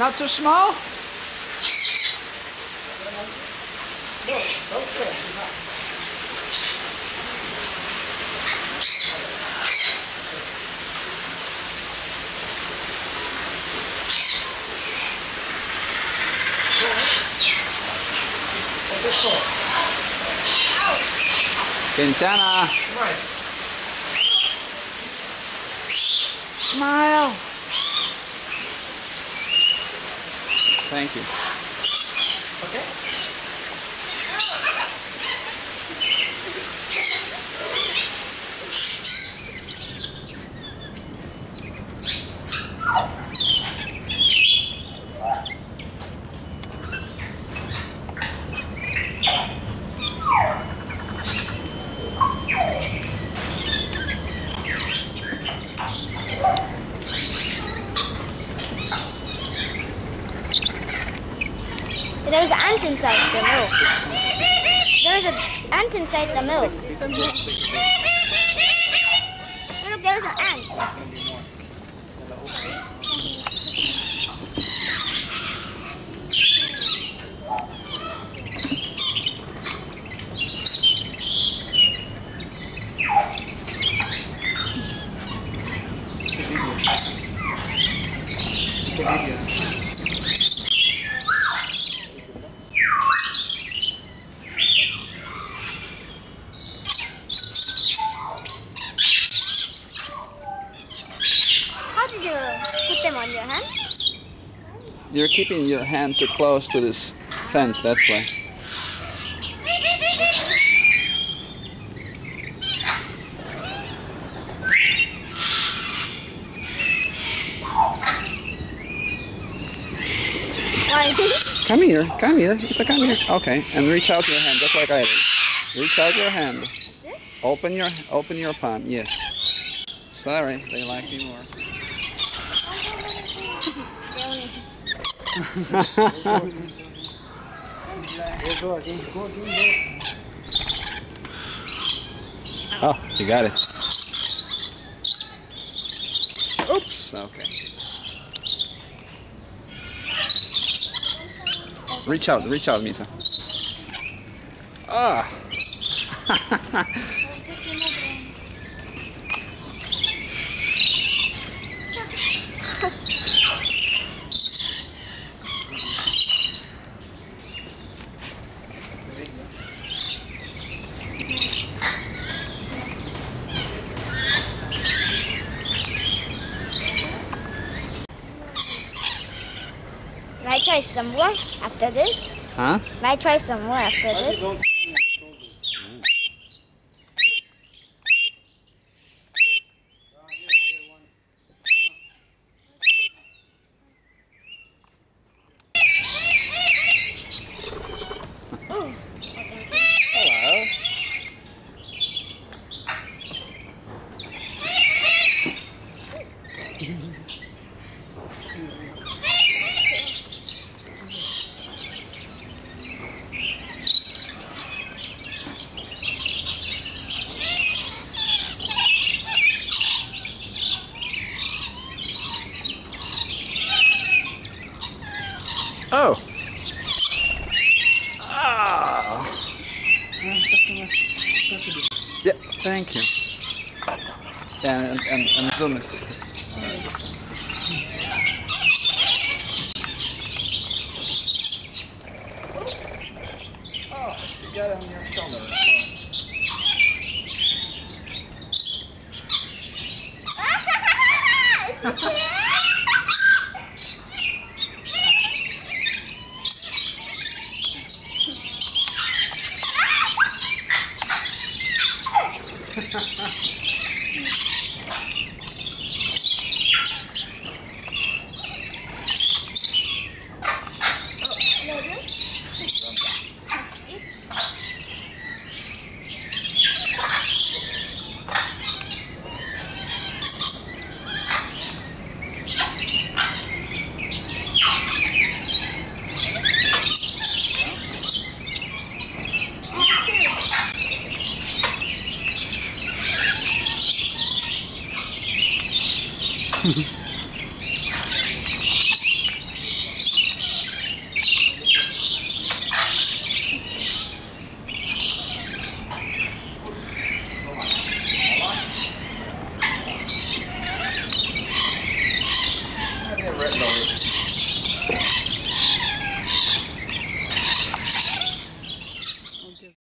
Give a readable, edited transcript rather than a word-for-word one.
Not too small? Kencana. Smile. Thank you. Okay. There's an ant inside the milk. There's an ant inside the milk. Look, there's an ant. How did you put them on your hand? You're keeping your hand too close to this fence, that's why. Why? Come here, come here. Isa, come here. Okay, and reach out your hand, just like I did. Reach out your hand. Open your palm. Yes. Sorry, they like you more. Oh, you got it. Oops. Okay. Reach out, Misa. Ah. Can I try some more after this? Huh? Can I try some more after this? Hello. Oh. Ah. Yeah, thank you. Yeah, and zoom is. Oh, you got it on your shoulder.